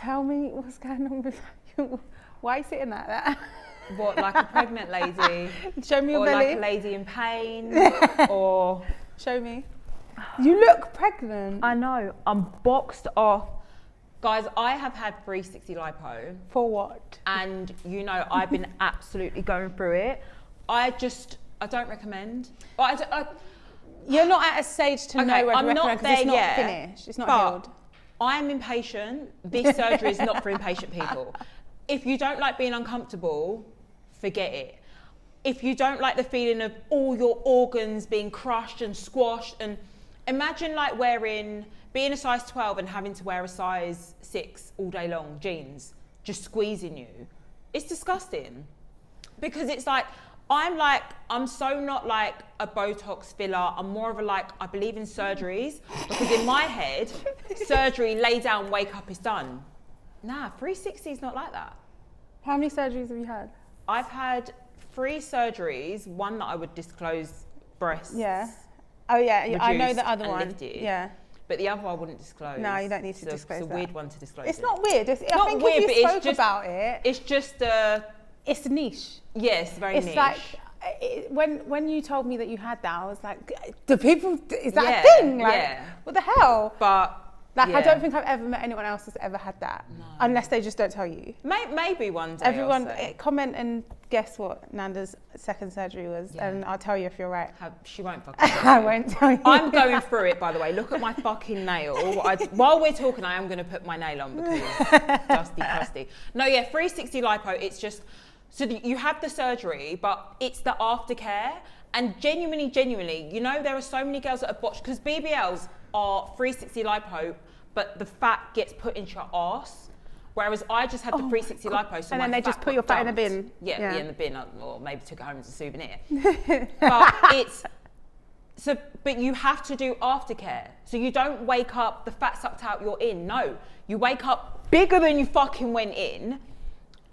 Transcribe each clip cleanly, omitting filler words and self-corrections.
Tell me what's going on with you. Why are you sitting like that? What, like a pregnant lady? Show me your or belly. Or like a lady in pain? Or... Show me. You look pregnant. I know. I'm boxed off. Guys, I have had 360 lipo. For what? And you know, I've been absolutely going through it. I don't recommend. You're not at a stage to know whether I'm to not recommend, there it's not yet, finished. It's not healed. I'm impatient. This surgery is not for impatient people. If you don't like being uncomfortable, forget it. If you don't like the feeling of all your organs being crushed and squashed, and imagine like being a size 12 and having to wear a size 6 all day long, jeans, just squeezing you. It's disgusting. Because it's like, I'm so not like a Botox filler. I'm more of a I believe in surgeries. Because in my head, surgery, lay down, wake up, is done. Nah, 360 is not like that. How many surgeries have you had? I've had 3 surgeries. One that I would disclose, breasts. Yeah. Oh yeah, I know the other one. Lifted. Yeah. But the other I wouldn't disclose. No, you don't need to disclose that. It's a weird one to disclose. It's not weird. I think weird, if you spoke about it. It's just it's niche. Yes, very niche. It's like when you told me that you had that, I was like, is that a thing? Like, what the hell? But I don't think I've ever met anyone else that's ever had that, unless they just don't tell you. Maybe one day. Everyone comment and guess what Nanda's second surgery was, and I'll tell you if you're right. She won't fucking. I won't tell you. I'm going through it, by the way. Look at my fucking nail. While we're talking, I am going to put my nail on because dusty. No, 360 lipo. It's just so you have the surgery, but it's the aftercare. And genuinely, you know, there are so many girls that are botched because BBLs are 360 lipo, but the fat gets put into your arse. Whereas I just had the 360 lipo, so and then they just put your fat in a bin. Yeah, in the bin, or maybe took it home as a souvenir. But you have to do aftercare. So you don't wake up, the fat sucked out, you're in. No, you wake up bigger than you fucking went in,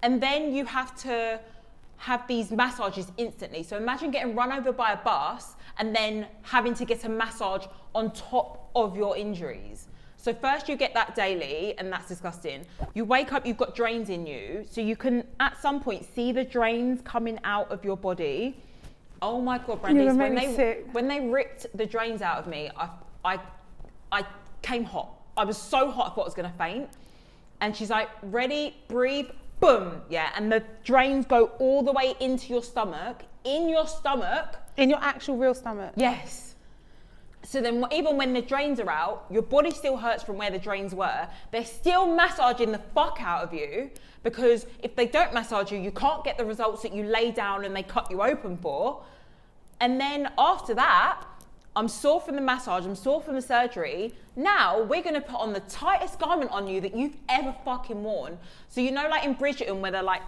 and then you have to have these massages instantly. So imagine getting run over by a bus and then having to get a massage on top of your injuries. So first you get that daily, and that's disgusting. You wake up, you've got drains in you, so you can at some point see the drains coming out of your body. Oh my God, Brandiece, when they ripped the drains out of me, I came hot. I was so hot I thought I was gonna faint. And she's like, ready, breathe, boom, and the drains go all the way into your stomach, in your actual real stomach. Yes. So then even when the drains are out, your body still hurts from where the drains were. They're still massaging the fuck out of you, because if they don't massage you, you can't get the results that you lay down and they cut you open for. And then after that, I'm sore from the massage, I'm sore from the surgery. Now we're gonna put on the tightest garment on you that you've ever fucking worn. So you know, like in Bridgerton, where they're like,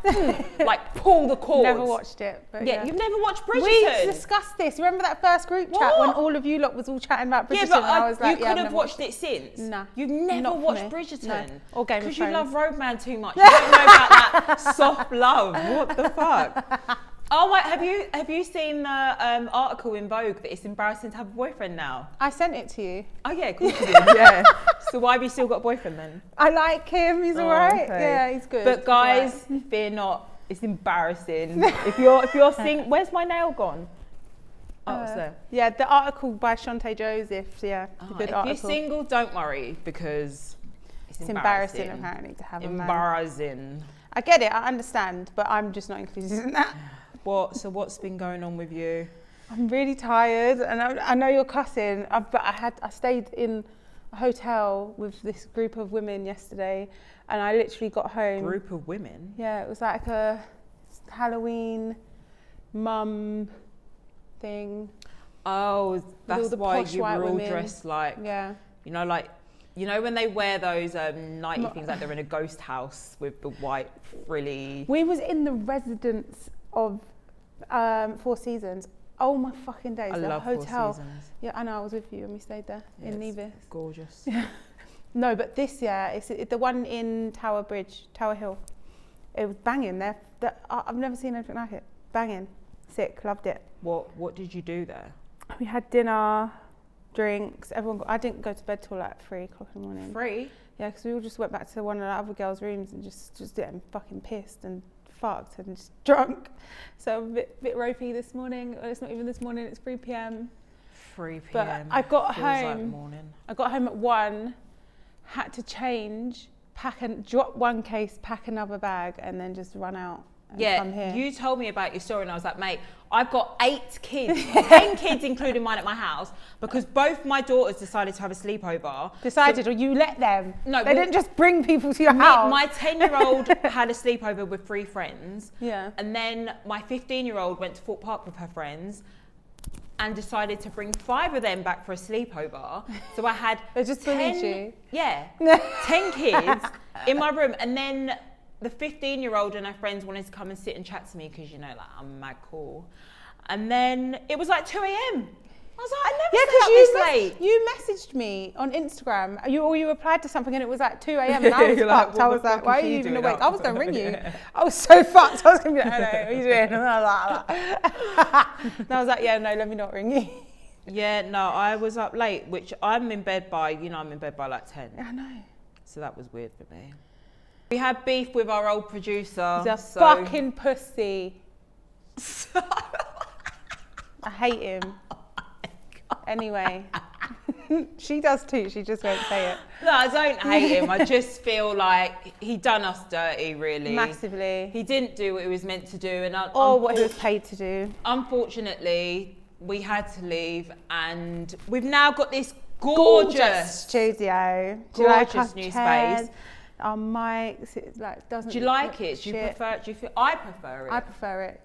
like pull the cords. Never watched it, but you've never watched Bridgerton. We discussed this. Remember that first group chat when all of you lot was all chatting about Bridgerton? Yeah, but I was like, you could have watched it since. Nah, you've never watched Bridgerton. No. Or Game of Thrones. Because you love Roadman too much. You don't know about that soft love. What the fuck? Oh, wait, have you seen the article in Vogue that it's embarrassing to have a boyfriend now? I sent it to you. Oh yeah, of course you did. Yeah. So why have you still got a boyfriend then? I like him. He's alright. Okay. Yeah, he's good. But guys, fear not. It's embarrassing. if you're seeing, where's my nail gone? Oh, it's there. Yeah, the article by Shante Joseph. Yeah, it's a good article. If you're single, don't worry, because it's embarrassing apparently to have a man. Embarrassing. I get it. I understand, but I'm just not included in that. So what's been going on with you? I'm really tired, and I know you're cussing, but I stayed in a hotel with this group of women yesterday, and I literally got home. Group of women? Yeah, it was like a Halloween mum thing. Oh, that's why you were all women. dressed like, you know, when they wear those nighty things, like they're in a ghost house with the white frilly. We was in the residence of 4 Seasons. Oh my fucking days. I love hotel. 4 Seasons. Yeah, I know, I was with you when we stayed there in Nevis. Gorgeous. Yeah. No, but this it's the one in Tower Hill. It was banging there. I've never seen anything like it. Banging. Sick, loved it. What did you do there? We had dinner, drinks, I didn't go to bed till like 3 o'clock in the morning. 3? Yeah, because we all just went back to one of the other girls' rooms and just getting fucking pissed and fucked and just drunk. So I'm a bit ropey this morning. Well, it's not even this morning, it's 3 p.m. 3 p.m. But I got Feels like home. morning. I got home at 1, had to change, drop one case, pack another bag, and then just run out and come here. You told me about your story and I was like, mate, I've got 8 kids, 10 kids including mine at my house, because both my daughters decided to have a sleepover. Or you let them? No, they didn't just bring people to your house. My 10-year-old had a sleepover with 3 friends. Yeah. And then my 15-year-old went to Fort Park with her friends and decided to bring 5 of them back for a sleepover. So I had They just bullied you. Yeah, 10 kids in my room. And then the 15-year-old and her friends wanted to come and sit and chat to me because, you know, like, I'm mad cool. And then it was like 2 a.m. I was like, I never stay up this late. You messaged me on Instagram, you replied to something and it was like 2 a.m. and I was fucked. I was like, why are you even awake? I was going to ring you. I was so fucked. I was going to be like, hello, what are you doing? And I was like, yeah, no, let me not ring you. Yeah, no, I was up late, which I'm in bed by, I'm in bed by like 10. I know. So that was weird for me. We had beef with our old producer. He's a fucking pussy. I hate him. Anyway, she does too. She just won't say it. No, I don't hate him. I just feel like he done us dirty, really. Massively. He didn't do what he was meant to do. And what he was paid to do. Unfortunately, we had to leave and we've now got this gorgeous studio. Gorgeous new space. Our mics, it like doesn't. Do you like it? Do you prefer it? Do you feel? I prefer it. I prefer it.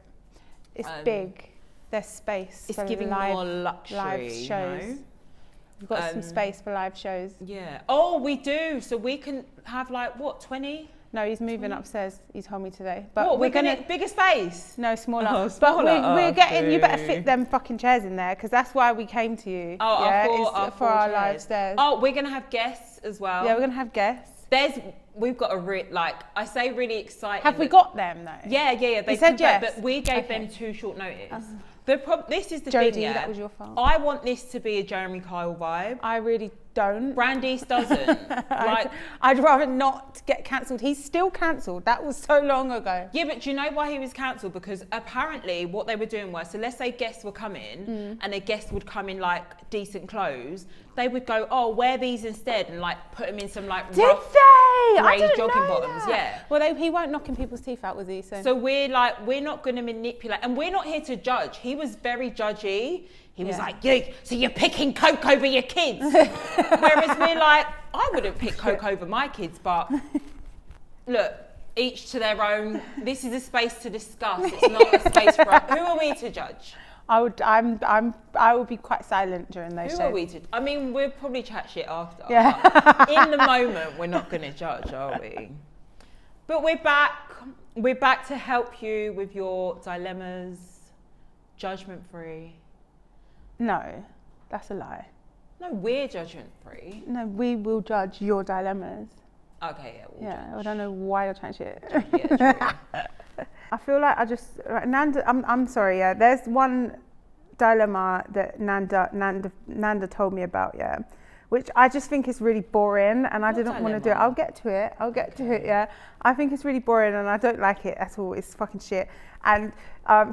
It's big. There's space. It's for giving more luxury. Live shows. You know? We've got some space for live shows. Yeah. Oh, we do. So we can have like what, 20? No, he's moving upstairs. He told me today. But what, we're gonna bigger space? No, smaller. Oh, smaller. But we're getting. You better fit them fucking chairs in there because that's why we came to you. Oh, yeah, for our live stairs. Oh, we're gonna have guests as well. Yeah, we're gonna have guests. We've got I say really exciting. Have we got them though? Yeah. They said yes. But we gave them too short notice. This is the Jodie, thing, yeah. That was your fault. I want this to be a Jeremy Kyle vibe. I really don't. Brandiece doesn't. I'd rather not get cancelled. He's still cancelled. That was so long ago. Yeah, but do you know why he was cancelled? Because apparently what they were doing was, so let's say guests were coming and a guest would come in like decent clothes, they would go, oh, wear these instead and like put them in some like rough grey jogging bottoms. Yeah. Well, he weren't knocking people's teeth out, was he? So we're not going to manipulate, and we're not here to judge. He was very judgy. He was like, so you're picking Coke over your kids. Whereas we're like, I wouldn't pick Coke over my kids, but look, each to their own. This is a space to discuss. It's not a space for us. Who are we to judge? I would be quite silent during those shows. Who are we to? I mean, we'll probably chat shit after. Yeah. But in the moment, we're not going to judge, are we? But we're back. We're back to help you with your dilemmas, judgment-free. No, that's a lie. No, we're judgment-free. No, we will judge your dilemmas. Okay, yeah, I don't know why you're trying shit. Yeah, true. I feel like Nanda, I'm sorry, yeah. There's one dilemma that Nanda told me about, yeah, which I just think is really boring and I didn't want to do it. I'll get to it, yeah. I think it's really boring and I don't like it at all. It's fucking shit. And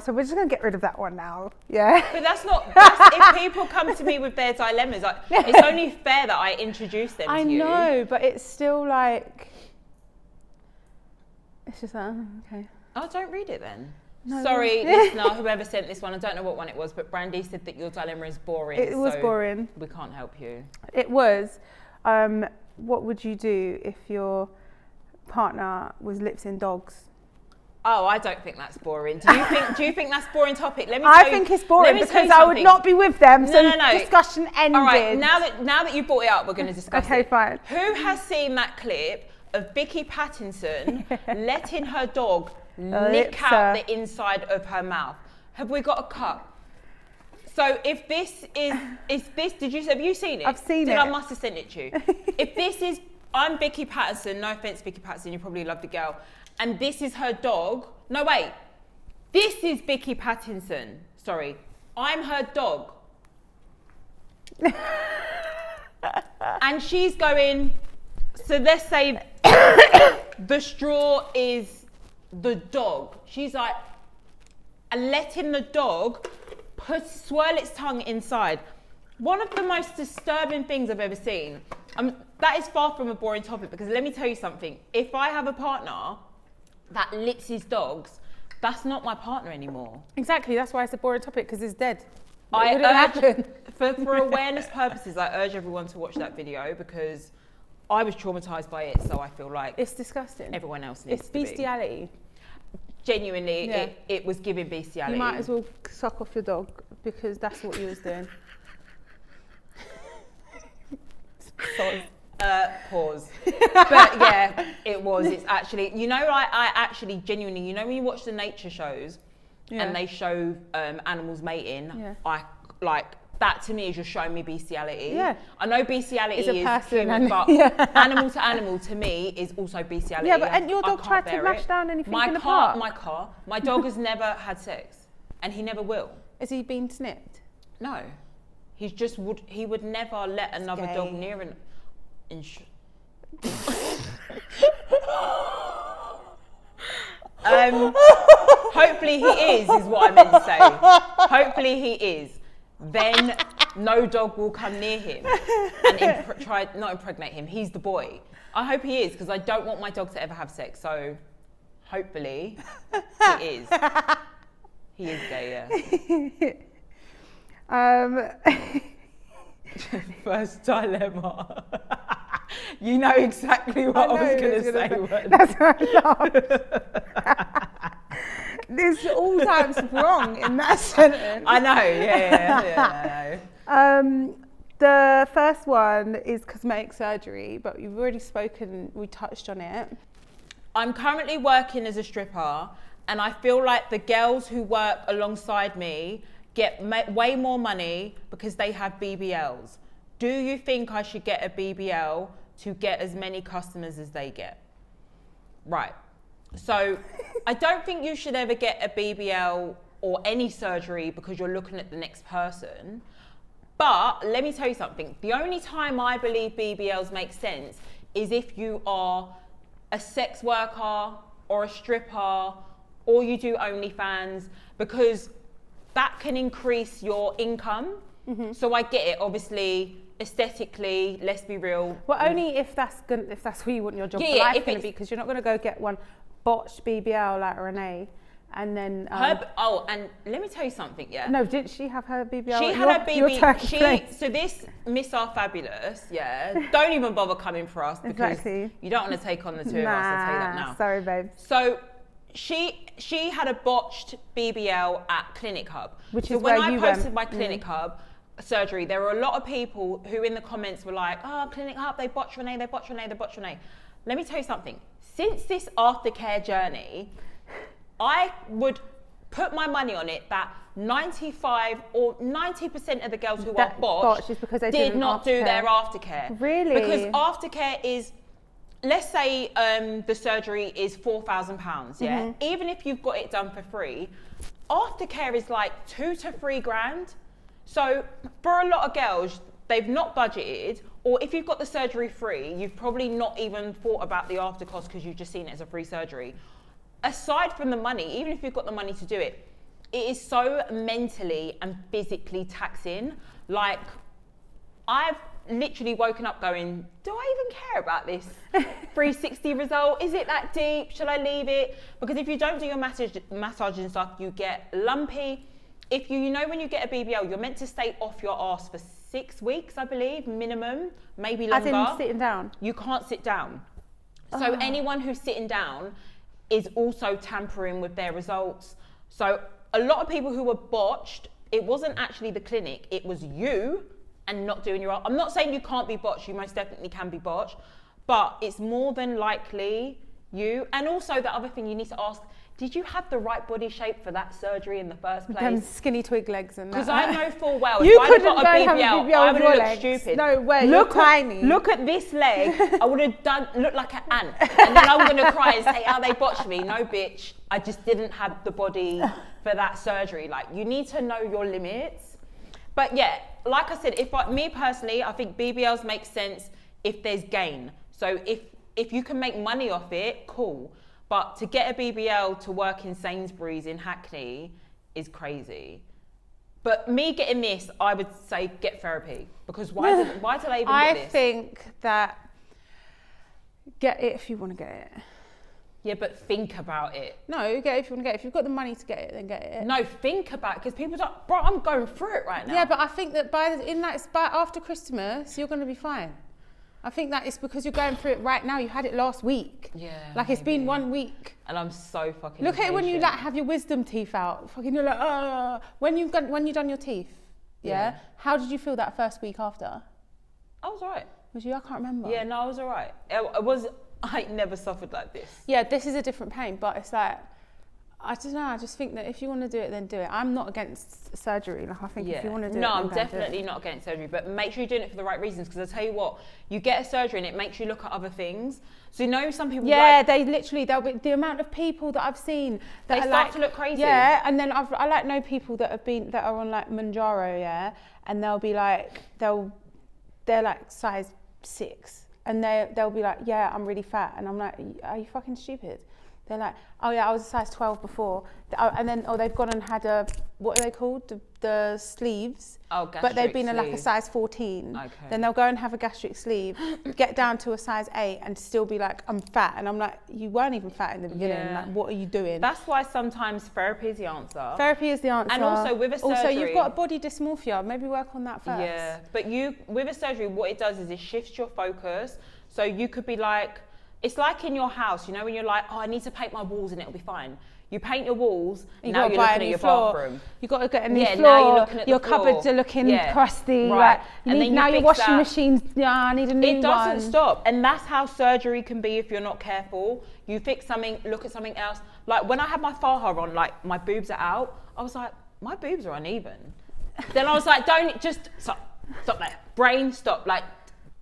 so we're just going to get rid of that one now, yeah. But that's if people come to me with their dilemmas, it's only fair that I introduce them to you. I know, but it's still like, it's just okay. Oh, don't read it then. No, sorry, listener, whoever sent this one, I don't know what one it was, but Brandy said that your dilemma is boring. It was boring. We can't help you. It was. What would you do if your partner was lips-in dogs? Oh, I don't think that's boring. Do you think that's a boring topic? I think it's boring because I would not be with them. So no. Discussion ended. All right, now that you brought it up, we're going to discuss it. Okay, fine. Who has seen that clip of Vicky Pattinson letting her dog lick out the inside of her mouth? Have we got a cut? So if this is have you seen it? I've seen it. I must have sent it to you. If this is, I'm Vicky Pattinson, no offense Vicky Pattinson, you probably love the girl, and this is her dog. No, wait. This is Vicky Pattinson. Sorry. I'm her dog. And she's going, So let's say the straw is the dog. She's like, and letting the dog swirl its tongue inside. One of the most disturbing things I've ever seen. That is far from a boring topic, because let me tell you something. If I have a partner that licks his dogs, that's not my partner anymore. Exactly, that's why it's a boring topic, because it's dead. For awareness purposes, I urge everyone to watch that video, because I was traumatized by it, so I feel like it's disgusting. Everyone else needs it's to be. bestiality. Genuinely, it was giving bestiality. You might as well suck off your dog, because that's what you was doing. Pause. But yeah, it was. It's actually, I actually genuinely, when you watch the nature shows and they show animals mating, I like that. To me is just showing me bestiality. Yeah, I know bestiality is human, but animal to animal to me is also bestiality. Yeah, but and your dog tried to mash down anything in the park. My dog has never had sex, and he never will. Has he been snipped? No, he would never let another dog near an. Hopefully he is what I meant to say. Hopefully he is. Then no dog will come near him and not impregnate him. He's the boy. I hope he is, because I don't want my dog to ever have sex. So hopefully he is. He is gay, yeah. First dilemma. You know exactly what I was going to say. That's why I laughed. There's all types of wrong in that sentence. I know, yeah. The first one is cosmetic surgery, but you've already spoken, we touched on it. I'm currently working as a stripper, and I feel like the girls who work alongside me get way more money because they have BBLs. Do you think I should get a BBL to get as many customers as they get? Right. So I don't think you should ever get a BBL or any surgery because you're looking at the next person. But let me tell you something. The only time I believe BBLs make sense is if you are a sex worker or a stripper, or you do OnlyFans, because that can increase your income. Mm-hmm. So I get it, obviously, aesthetically, let's be real. Well, only if that's who you want your job for life going to be, because you're not going to go get one botched BBL like Renee. And then and let me tell you something, yeah. No, didn't she have her BBL? She had her BBL. So this Miss Our Fabulous, yeah. Don't even bother coming for us, because you don't want to take on the two of us. I'll tell you that now. Sorry, babe. So she had a botched BBL at Clinic Hub. Which is when I posted my Clinic Hub surgery, there were a lot of people who in the comments were like, "Oh, Clinic Hub, they botched Renee, they botched Renee, they botched Renee." Let me tell you something. Since this aftercare journey, I would put my money on it that 95 or 90% of the girls who are botched is because they did not do their aftercare. Really? Because aftercare is, let's say the surgery is £4,000, yeah? Mm-hmm. Even if you've got it done for free, aftercare is like $2,000 to $3,000. So for a lot of girls, they've not budgeted, or if you've got the surgery free, you've probably not even thought about the after cost because you've just seen it as a free surgery. Aside from the money, even if you've got the money to do it, it is so mentally and physically taxing. Like, I've literally woken up going, do I even care about this 360 result? Is it that deep? Should I leave it? Because if you don't do your massage and stuff, you get lumpy. If you know when you get a BBL, you're meant to stay off your ass for 6 weeks, I believe, minimum, maybe longer. As in sitting down? You can't sit down. So anyone who's sitting down is also tampering with their results. So a lot of people who were botched, it wasn't actually the clinic, it was you and not doing your... I'm not saying you can't be botched, you most definitely can be botched, but it's more than likely you. And also the other thing you need to ask, did you have the right body shape for that surgery in the first place? Them skinny twig legs and that. Because I know full well, you if I'd got a BBL, I would have looked stupid. No way, you're tiny. Look at this leg. I would have looked like an ant. And then I'm going to cry and say, oh, they botched me. No, bitch. I just didn't have the body for that surgery. Like, you need to know your limits. But yeah, like I said, me personally, I think BBLs make sense if there's gain. So if you can make money off it, cool. But to get a BBL to work in Sainsbury's in Hackney is crazy. But me getting this, I would say get therapy, because why do they even get this? I think that get it if you want to get it. Yeah, but think about it. No, get it if you want to get it. If you've got the money to get it, then get it. No, think about it, because people don't. Bro, I'm going through it right now. Yeah, but I think that by after Christmas, you're going to be fine. I think that it's because you're going through it right now. You had it last week. Yeah. Like it's been 1 week. And I'm so fucking Look impatient. at it when you like have your wisdom teeth out. Fucking you're like, when you've done your teeth. Yeah. How did you feel that first week after? I was alright. Was you? I can't remember. Yeah, no, I was alright. I never suffered like this. Yeah, this is a different pain, but it's like, I don't know, I just think that if you want to do it, then do it. I'm not against surgery. Like, I think if you want to do it, I'm definitely not against surgery, but make sure you're doing it for the right reasons, because I tell you what, you get a surgery and it makes you look at other things. So you know some people they'll be, the amount of people that I've seen that they start to look crazy. Yeah, and then I like know people that are on like Manjaro, yeah, and they'll be like, they're like size 6. And they'll be like, yeah, I'm really fat. And I'm like, are you fucking stupid? They're like, oh yeah, I was a size 12 before. And then, they've gone and had what are they called? The sleeves. Oh, gastric But they've been sleeve. like a size 14. Okay. Then they'll go and have a gastric sleeve, get down to a size 8 and still be like, I'm fat. And I'm like, you weren't even fat in the beginning. Yeah. Like, what are you doing? That's why sometimes therapy is the answer. Therapy is the answer. And also with a surgery. Also, you've got a body dysmorphia. Maybe work on that first. Yeah, but with a surgery, what it does is it shifts your focus. So you could be like, it's like in your house, you know, when you're like, I need to paint my walls and it'll be fine. You paint your walls, and now you're looking at your bathroom. You've got to get a new floor. Now you're looking at your the floor. cupboards are looking crusty. Right. Like, now your washing machine's, I need a new one. It doesn't stop. And that's how surgery can be if you're not careful. You fix something, look at something else. Like when I had my faja on, like my boobs are out, I was like, my boobs are uneven. Then I was like, stop there. Brain, stop. Like,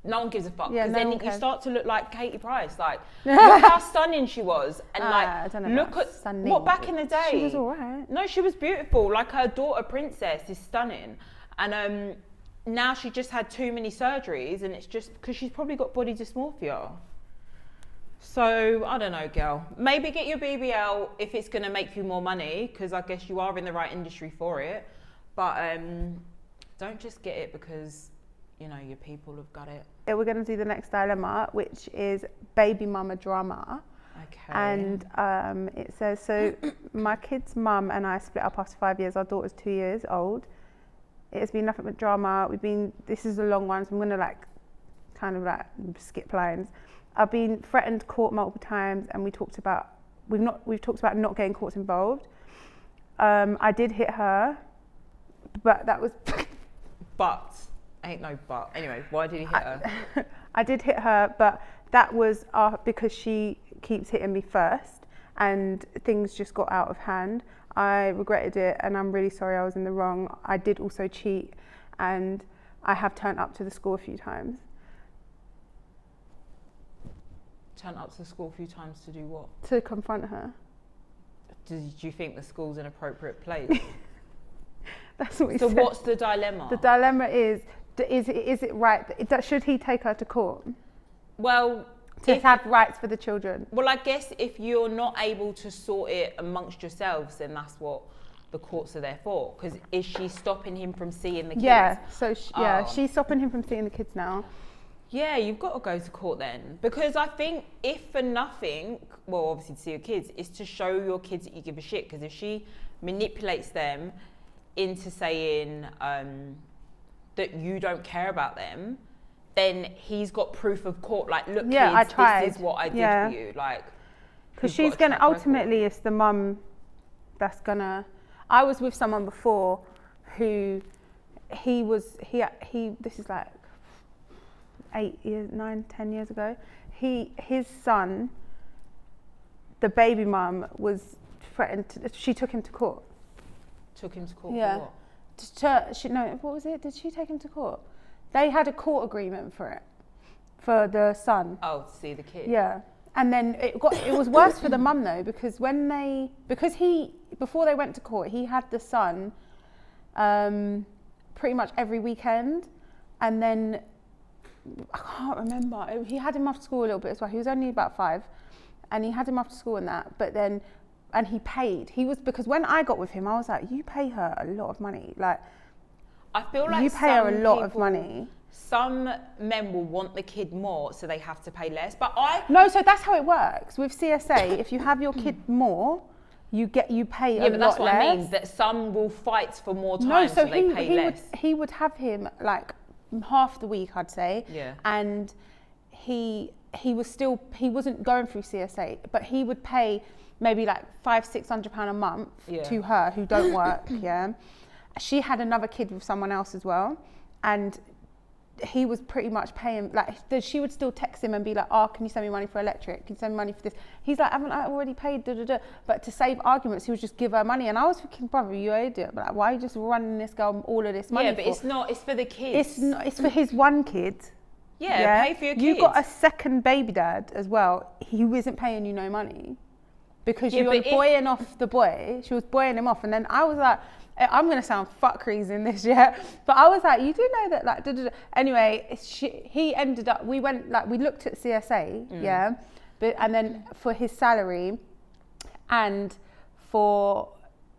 no one gives a fuck, because then you start to look like Katie Price. Like, look how stunning she was, and I don't know look at stunning, what back in the day. She was alright. No, she was beautiful. Like her daughter Princess is stunning, and now she just had too many surgeries, and it's just because she's probably got body dysmorphia. So I don't know, girl. Maybe get your BBL if it's gonna make you more money, because I guess you are in the right industry for it. But don't just get it because your people have got it. We're going to do the next dilemma, which is baby mama drama. Okay. And it says, so my kid's mum and I split up after 5 years. Our daughter's 2 years old. It has been nothing but drama. This is a long one, so I'm going to kind of skip lines. I've been threatened, caught multiple times, and we've talked about not getting courts involved. I did hit her, but that was... But... Ain't no but. Anyway, why did he hit her? I did hit her, but that was because she keeps hitting me first and things just got out of hand. I regretted it and I'm really sorry I was in the wrong. I did also cheat and I have turned up to the school a few times. Turned up to the school a few times to do what? To confront her. Did you think the school's an appropriate place? That's what he said. So what's the dilemma? The dilemma is it right? Should he take her to court? Well, to have rights for the children. Well, I guess if you're not able to sort it amongst yourselves, then that's what the courts are there for. Because is she stopping him from seeing the kids? Yeah. So she's stopping him from seeing the kids now. Yeah, you've got to go to court then. Because I think if for nothing, well, obviously to see your kids, is to show your kids that you give a shit. Because if she manipulates them into saying that you don't care about them, then he's got proof of court. Like, look, kids, this is what I did for you. Like, because she's gonna ultimately, it's the mum that's gonna. I was with someone before who this is like 8 years, 9, 10 years ago. His son, the baby mum, was threatened. She took him to court. Took him to court for what? What was it? Did she take him to court? They had a court agreement for it, for the son. Oh, to see the kid. Yeah, and then it was worse for the mum though, because before they went to court, he had the son pretty much every weekend, and then I can't remember. He had him after school a little bit as well. He was only about 5, and he had him after school and that. But then, and he paid. Because when I got with him, I was like, you pay her a lot of money. Like, I feel like you pay her a lot of money. Some men will want the kid more, so they have to pay less. But No, so that's how it works with CSA. If you have your kid more, you pay a lot less. Yeah, but that's what I mean. That some will fight for more time, so they pay less. He would have him like half the week, I'd say. Yeah. And he wasn't going through CSA, but he would pay maybe like £500-600 a month to her who don't work. Yeah. She had another kid with someone else as well, and he was pretty much paying, like, she would still text him and be like, oh, can you send me money for electric? Can you send me money for this? He's like, haven't I already paid? But to save arguments, he would just give her money. And I was thinking, brother, you're an idiot. But like, why are you just running this girl all of this money? Yeah, but it's not, it's for the kids. It's for his one kid. Yeah, pay for your kids. You got a second baby dad as well. He isn't paying you no money because you were buoying off the boy. She was buoying him off. And then I was like, I'm going to sound fuckeries in this, but I was like, you do know that, like, Anyway, he ended up, we looked at CSA, and then for his salary and for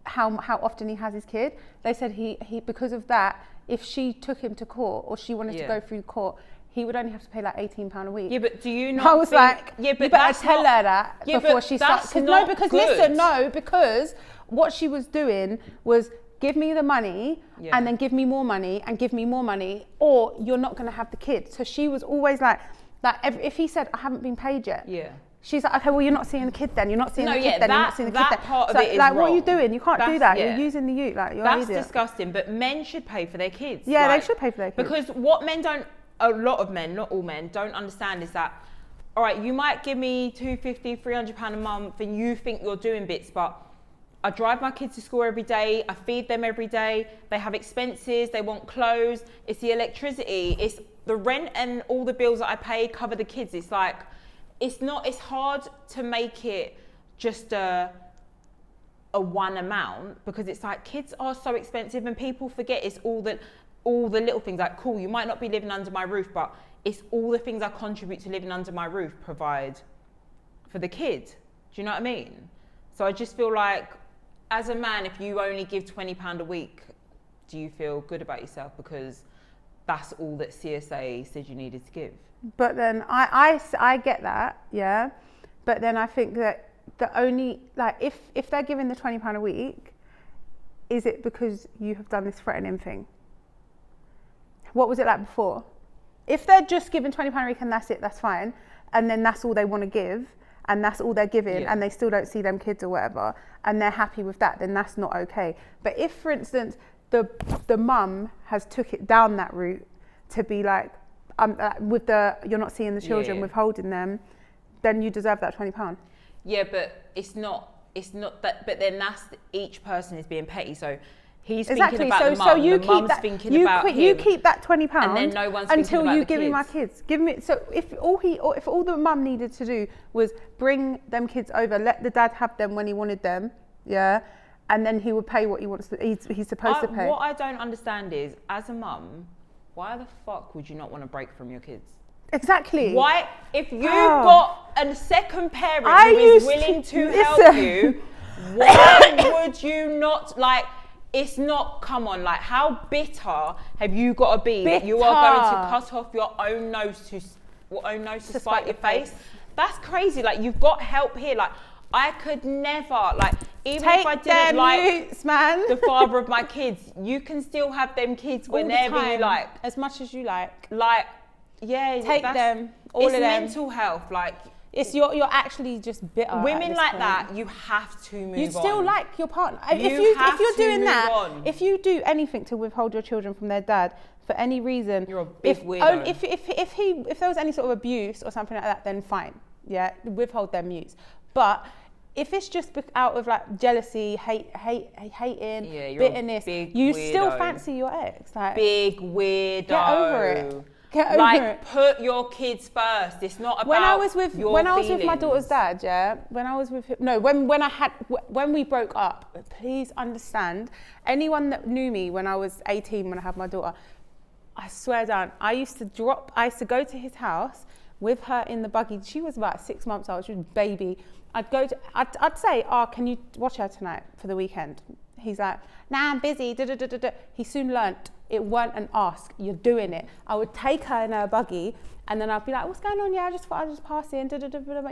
how often he has his kid, they said he because of that, if she took him to court or she wanted to go through court, he would only have to pay like £18 a week. Yeah, but do you not? I was like, yeah, but you better tell her that before she starts. Because what she was doing was give me the money and then give me more money and give me more money, or you're not going to have the kid. So she was always like if he said, I haven't been paid yet. Yeah. She's like, okay, well, you're not seeing the kid then. You're not seeing the kid then. You're not seeing the kid then. Part of it is like, wrong. what are you doing? You can't do that. You're using the youth. Like, you're an idiot. That's disgusting. But men should pay for their kids. Yeah, they should pay for their kids. Because what men don't, a lot of men, not all men, don't understand is that, all right, you might give me £250, £300 a month and you think you're doing bits, but I drive my kids to school every day. I feed them every day. They have expenses. They want clothes. It's the electricity. It's the rent and all the bills that I pay cover the kids. It's like, it's hard to make it just a one amount, because it's like kids are so expensive and people forget it's all the little things. Like, cool, you might not be living under my roof, but it's all the things I contribute to living under my roof provide for the kid. Do you know what I mean? So I just feel like, as a man, if you only give £20 a week, do you feel good about yourself because that's all that CSA said you needed to give? But then I get that, yeah. But then I think that the only, like, if they're giving the £20 a week, is it because you have done this threatening thing? What was it like before? If they're just giving £20 a week and that's it, that's fine. And then that's all they want to give, and that's all they're giving, and they still don't see them kids or whatever, and they're happy with that, then that's not okay. But if, for instance, the mum has took it down that route to be like, with you're not seeing the children, withholding them, then you deserve that £20. Yeah, but it's not that. But then each person is being petty. So he's thinking about the mum. So you keep that. You keep that £20, and then no one's until you give me my kids. Give me. So if all the mum needed to do was bring them kids over, let the dad have them when he wanted them, and then he would pay what he wants. He's supposed to pay. What I don't understand is, as a mum, why the fuck would you not want to break from your kids? Exactly. Why, if you've got a second parent who is willing to help you, why would you not, like, it's not, come on, like, how bitter have you got to be that you are going to cut off your own nose to spite your face? That's crazy. Like, you've got help here. Like, I could never, like, even if I didn't like the father of my kids, you can still have them kids whenever you like. As much as you like. Like, yeah. Take them, all of them. It's mental health, like. It's you're actually just bitter. Women like that, you have to move on. You still like your partner. If you're doing that, if you do anything to withhold your children from their dad for any reason, you're a big weirdo. If there was any sort of abuse or something like that, then fine. Yeah, withhold their mutes. But if it's just out of like jealousy, hating, bitterness, you still fancy your ex. Like, big weirdo. Get over it. Put your kids first. It's not about when I was with my daughter's dad, when I was with him, when we broke up, please understand, anyone that knew me when I was 18, when I had my daughter, I swear down, I used to go to his house with her in the buggy. She was about 6 months old, she was a baby. I'd say, oh, can you watch her tonight for the weekend? He's like, nah, I'm busy, He soon learnt it weren't an ask, you're doing it. I would take her in her buggy and then I'd be like, what's going on? Yeah, I just thought I'd just pass in,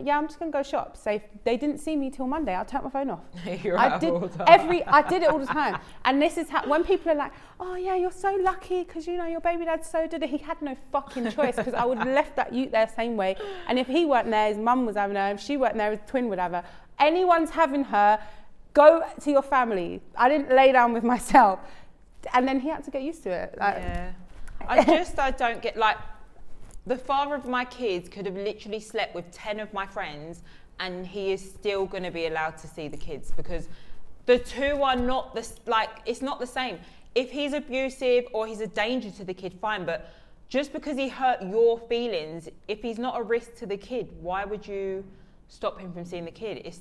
yeah, I'm just gonna go shop. So if they didn't see me till Monday, I'll turn my phone off. I did it all the time. And this is how, when people are like, oh yeah, you're so lucky because you know your baby dad's so he had no fucking choice because I would have left that ute there same way. And if he weren't there, his mum was having her. If she weren't there, his twin would have her. Anyone's having her, go to your family. I didn't lay down with myself. And then he had to get used to it. Like, yeah. I don't get, like, the father of my kids could have literally slept with 10 of my friends and he is still going to be allowed to see the kids because the two are not it's not the same. If he's abusive or he's a danger to the kid, fine, but just because he hurt your feelings, if he's not a risk to the kid, why would you stop him from seeing the kid? It's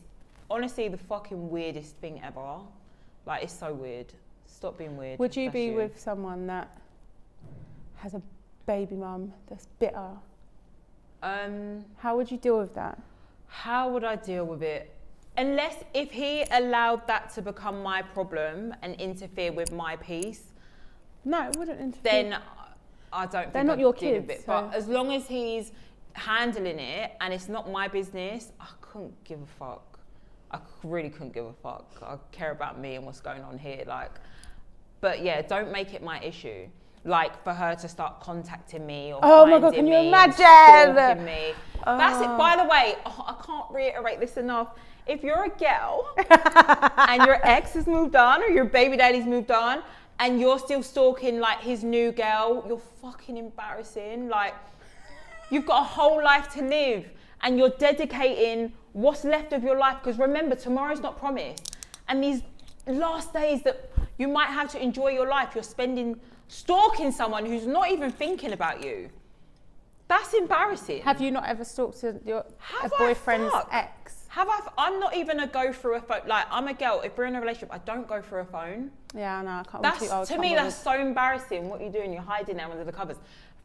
honestly the fucking weirdest thing ever. Like, it's so weird. Stop being weird. Would you be with someone that has a baby mum that's bitter? How would you deal with that? How would I deal with it? Unless if he allowed that to become my problem and interfere with my peace. No, it wouldn't interfere. Then I don't think they're not your kids. With it. So. But as long as he's handling it and it's not my business, I couldn't give a fuck. I really couldn't give a fuck. I care about me and what's going on here. Like, but yeah, don't make it my issue. Like for her to start contacting me or oh my god, can you imagine? Me. That's it. By the way, I can't reiterate this enough. If you're a girl and your ex has moved on or your baby daddy's moved on and you're still stalking like his new girl, you're fucking embarrassing. Like, you've got a whole life to live and you're dedicating what's left of your life, because remember, tomorrow's not promised. And these last days that you might have to enjoy your life, you're spending stalking someone who's not even thinking about you. That's embarrassing. Have you not ever stalked a boyfriend's ex? I'm not even a go through a phone. Like, I'm a girl. If we're in a relationship, I don't go through a phone. Yeah, no, I can't. To me, that's so embarrassing. What you're doing, you're hiding there under the covers.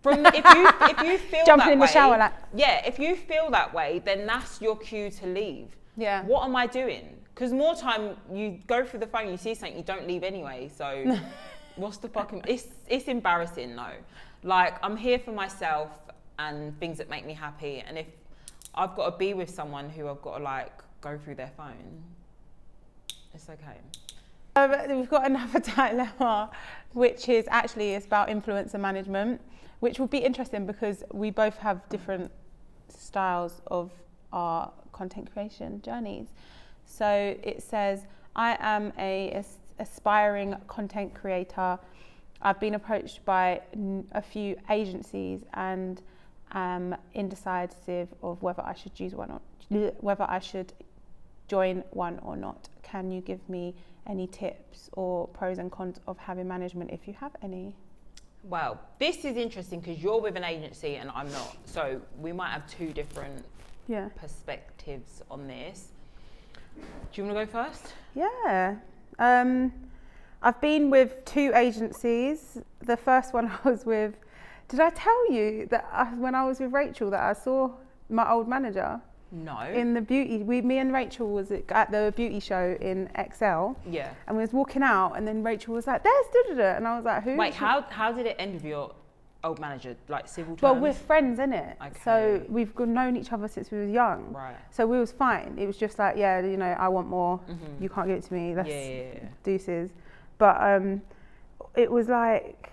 If you feel jumping that in the way, shower, like, yeah, if you feel that way, then that's your cue to leave. Yeah. What am I doing? Because more time you go through the phone, you see something, you don't leave anyway. So, what's the fucking? It's embarrassing, though. Like, I'm here for myself and things that make me happy, and if I've got to be with someone who I've got to like go through their phone, it's okay. We've got another dilemma, which is actually about influencer management, which will be interesting because we both have different styles of our content creation journeys. So it says, I am a aspiring content creator. I've been approached by a few agencies and am indecisive of whether I should whether I should join one or not. Can you give me any tips or pros and cons of having management if you have any? Well, this is interesting because you're with an agency and I'm not. So we might have two different perspectives on this. Do you want to go first? Yeah. I've been with two agencies. The first one I was with, did I tell you that when I was with Rachel that I saw my old manager? No. In the beauty, me and Rachel was at the beauty show in XL. Yeah. And we was walking out, and then Rachel was like, "There's da-da-da," and I was like, "Who?" Wait, how did it end with your old manager? Like civil terms? Well, we're friends, innit? Okay. So we've known each other since we was young. Right. So we was fine. It was just like, yeah, you know, I want more. Mm-hmm. You can't give it to me. That's deuces. But it was like,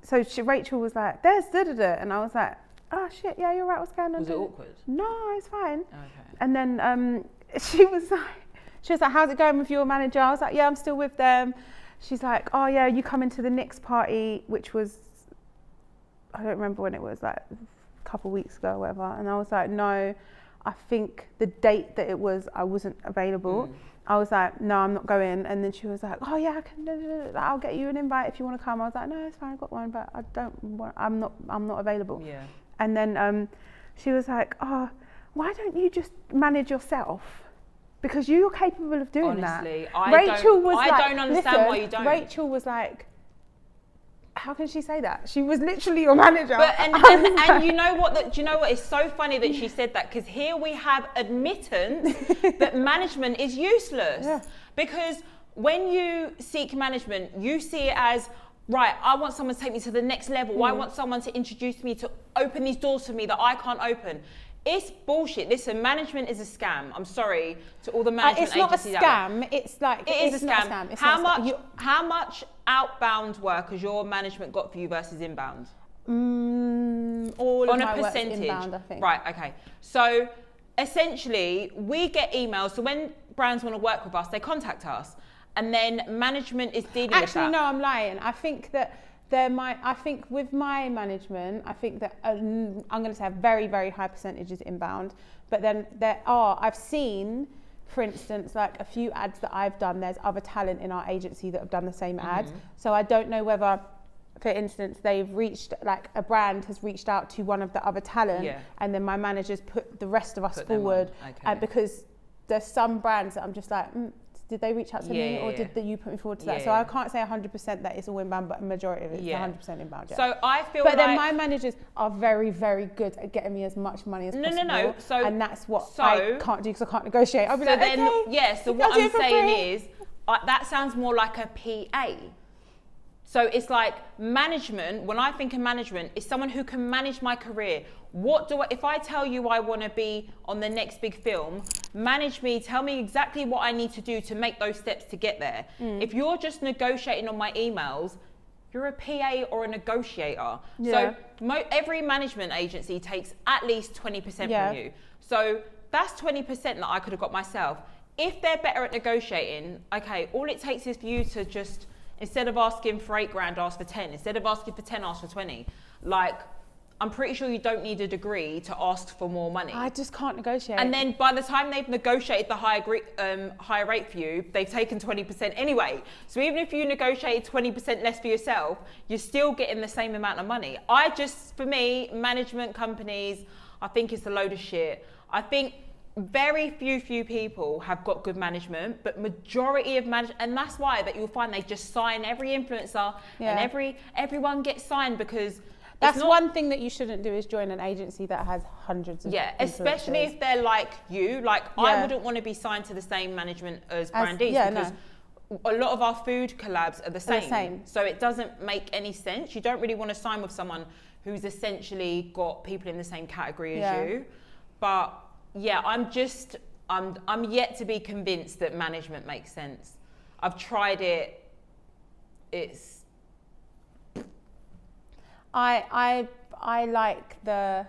so Rachel was like, "There's da-da-da," and I was like, "Oh shit, yeah, you're right, what's going on?" Was it awkward? No, it's fine. Okay. And then she was like, "How's it going with your manager?" I was like, "Yeah, I'm still with them." She's like, "Oh yeah, you coming to the Knicks party," which was, I don't remember when it was, like a couple of weeks ago or whatever. And I was like, "No, I think the date that it was, I wasn't available." I was like, "No, I'm not going." And then she was like, "Oh yeah, I'll get you an invite if you want to come." I was like, "No, it's fine, I got one, but I'm not available." Yeah. And then she was like, "Oh, why don't you just manage yourself? Because you're capable of doing that." Honestly, I don't understand why you don't. Rachel was like, how can she say that? She was literally your manager. But and you know what? Do you know what? It's so funny that she said that, because here we have admittance that management is useless. Yeah. Because when you seek management, you see it as, right, I want someone to take me to the next level. I want someone to introduce me, to open these doors for me that I can't open. It's bullshit. Listen, management is a scam. I'm sorry to all the management agencies It's not a scam. It's like it is a not scam. a scam. It's How much outbound work has your management got for you versus inbound? All on of a my work's percentage. inbound, I think. Right. Okay. So essentially, we get emails. So when brands want to work with us, they contact us, and then management is dealing with that. Actually, no, I'm lying. I think that I think with my management, I think that I'm going to say a very, very high percentage is inbound. But then I've seen, for instance, like a few ads that I've done, there's other talent in our agency that have done the same ads. So I don't know whether, for instance, they've reached, like a brand has reached out to one of the other talent, and then my managers put the rest of us forward. Because there's some brands that I'm just like, did they reach out to me, or did you put me forward to that? So I can't say 100% that it's all inbound, but a majority of it is 100% inbound. Yeah. So I feel but then my managers are very, very good at getting me as much money as possible. No. So, and that's what I can't do, because I can't negotiate. I'll be so like, then, okay. So what I'm saying is, that sounds more like a PA. So it's like management. When I think of management, is someone who can manage my career. If I tell you I want to be on the next big film, manage me, tell me exactly what I need to do to make those steps to get there. If you're just negotiating on my emails, you're a PA or a negotiator. So every management agency takes at least 20% from you. So that's 20% that I could have got myself. If they're better at negotiating, okay, all it takes is for you to just, instead of asking for $8,000, ask for 10. Instead of asking for 10, ask for 20. Like, I'm pretty sure you don't need a degree to ask for more money. I just can't negotiate. And then by the time they've negotiated the higher rate for you, they've taken 20% anyway. So even if you negotiated 20% less for yourself, you're still getting the same amount of money. For me, management companies, I think it's a load of shit. I think very few people have got good management, but majority of and that's why that you'll find they just sign every influencer and everyone gets signed, because that's one thing that you shouldn't do, is join an agency that has hundreds of influencers. Especially if they're like you. Like I wouldn't want to be signed to the same management as Brandiece, because a lot of our food collabs are the same. So it doesn't make any sense. You don't really want to sign with someone who's essentially got people in the same category as you. But I'm yet to be convinced that management makes sense. I've tried it. I like the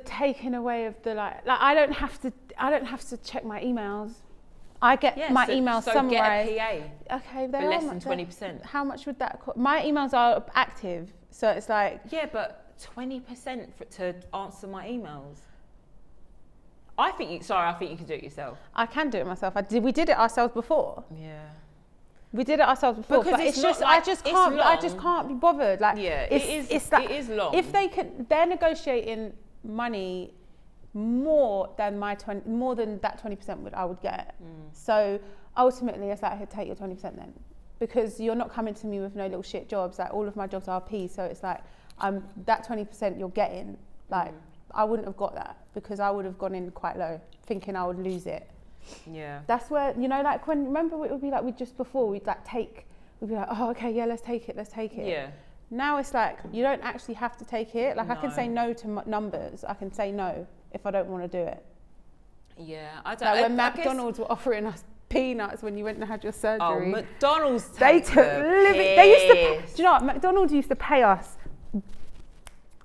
taking away of the like I don't have to check my emails. I get my emails summarized. Get a PA. Okay, for less than 20%. How much would that cost? My emails are active, so it's like but 20% to answer my emails. I think you can do it yourself. I can do it myself. We did it ourselves before. Yeah. We did it ourselves before, because but it's just like, I just can't be bothered. Like it is long. If they're negotiating money more than more than that 20% I would get. So ultimately, it's like, take your 20% then, because you're not coming to me with no little shit jobs. Like all of my jobs are P, so it's like that 20% you're getting. Like I wouldn't have got that, because I would have gone in quite low, thinking I would lose it. Yeah. That's where, like remember it would be like we'd be like, oh okay, yeah, let's take it. Yeah. Now it's like, you don't actually have to take it. Like I can say no to numbers. I can say no if I don't want to do it. Yeah, I don't. Like when McDonald's were offering us peanuts when you went and had your surgery. Oh, McDonald's. They took living. They used to. Do you know what? McDonald's used to pay us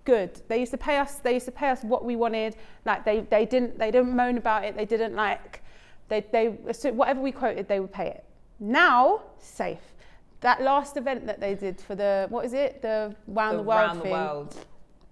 good. They used to pay us what we wanted. Like they didn't moan about it. They didn't like. So whatever we quoted, they would pay it. Now, safe. That last event that they did for the round the world thing.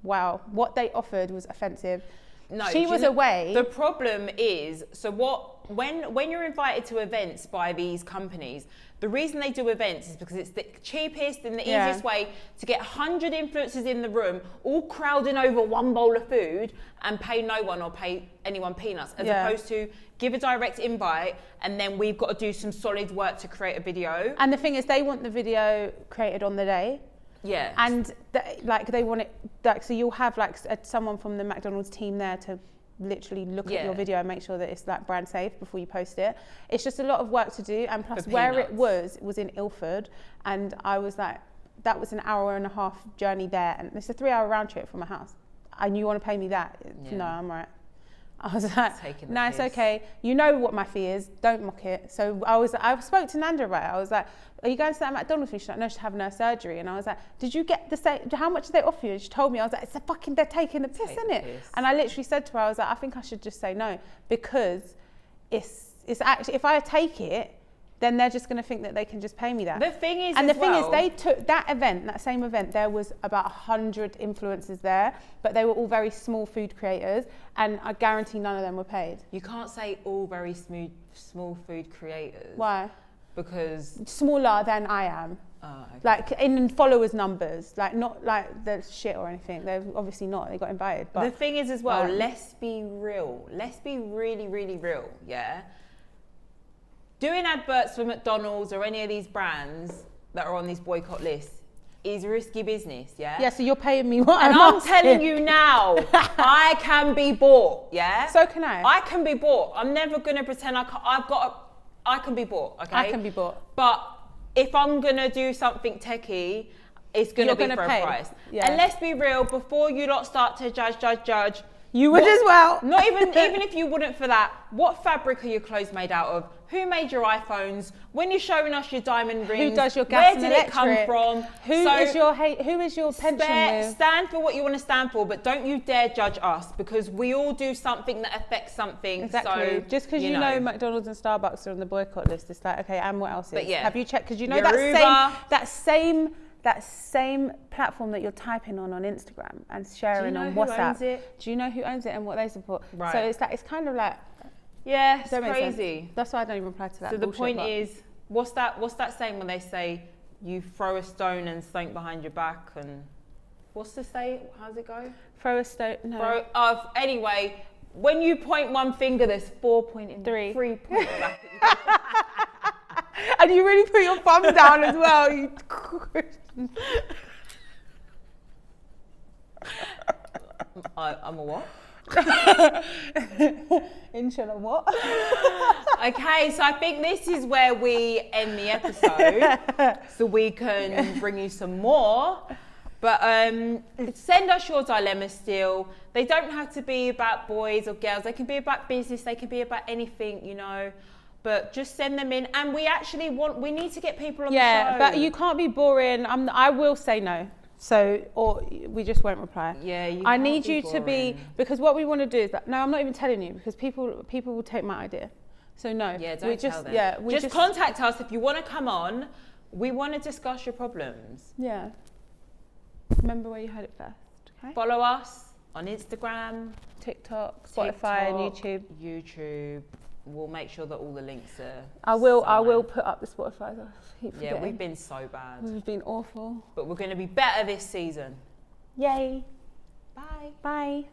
Wow, what they offered was offensive. No, she was away. The problem is, so what when you're invited to events by these companies, the reason they do events is because it's the cheapest and the easiest way to get 100 influencers in the room, all crowding over one bowl of food and pay no one or pay anyone peanuts, as opposed to give a direct invite and then we've got to do some solid work to create a video. And the thing is, they want the video created on the day. Yeah. And they want it, like, so you'll have like someone from the McDonald's team there to literally look at your video and make sure that it's like brand safe before you post it. It's just a lot of work to do, and plus where it was in Ilford, and I was like, that was an hour and a half journey there, and it's a 3-hour round trip from my house, and you want to pay me that? No, I'm right. I was like, no, it's okay. You know what my fee is. Don't mock it. So I spoke to Nanda about it. I was like, are you going to that McDonald's? She's like, no, she's having her surgery. And I was like, did you get the same? How much did they offer you? And she told me. I was like, they're taking the piss, isn't it? And I literally said to her, I was like, I think I should just say no, because it's actually, if I take it, then they're just going to think that they can just pay me that. The thing is, they took that same event, there was about 100 influencers there, but they were all very small food creators, and I guarantee none of them were paid. You can't say all very small food creators. Why? Because smaller than I am. Oh, okay. Like in followers numbers, like not like the shit or anything. They're obviously not. They got invited. But the thing is as well, let's be real. Let's be really, really real. Yeah. Doing adverts for McDonald's or any of these brands that are on these boycott lists is risky business, yeah? Yeah, so you're paying me what I'm telling you now, I can be bought, yeah? So can I. I can be bought. I'm never going to pretend I can be bought, okay? I can be bought. But if I'm going to do something techie, it's going to be for a price. Yeah. And let's be real, before you lot start to judge, you would as well. Not even if you wouldn't for that, what fabric are your clothes made out of? Who made your iPhones? When you're showing us your diamond rings, who does your gas where did it come from? Who is your pension with? Stand for what you want to stand for, but don't you dare judge us, because we all do something that affects something. Exactly. So, just because you know McDonald's and Starbucks are on the boycott list, it's like, okay, and what else is? But yeah, have you checked? Because you know Yoruba, that same platform that you're typing on Instagram and sharing on WhatsApp. Do you know who owns it and what they support? Right. So it's kind of like, yeah, it's crazy. That's why I don't even reply to that. So the point is, what's that saying when they say you throw a stone and something behind your back, and what's the say? How's it go? Throw a stone. No. Anyway, when you point one finger, there's 4 pointing, 3 pointing back at you. And you really put your thumb down as well. You I'm a what? Inshallah, what? Okay, so I think this is where we end the episode, so we can bring you some more. But send us your dilemmas still. They don't have to be about boys or girls. They can be about business. They can be about anything, you know. But just send them in, and we need to get people on the show. Yeah, but you can't be boring. I will say no. So, or we just won't reply. Yeah, I need you to be, because what we want to do is that, no, I'm not even telling you, because people will take my idea. So no. Yeah, don't tell them. Yeah, just contact us if you want to come on. We want to discuss your problems. Yeah. Remember where you heard it first. Okay. Follow us on Instagram, TikTok, Spotify, and YouTube. YouTube. We'll make sure that all the links are. I will put up the Spotify. Yeah, we've been so bad. We've been awful. But we're going to be better this season. Yay. Bye. Bye.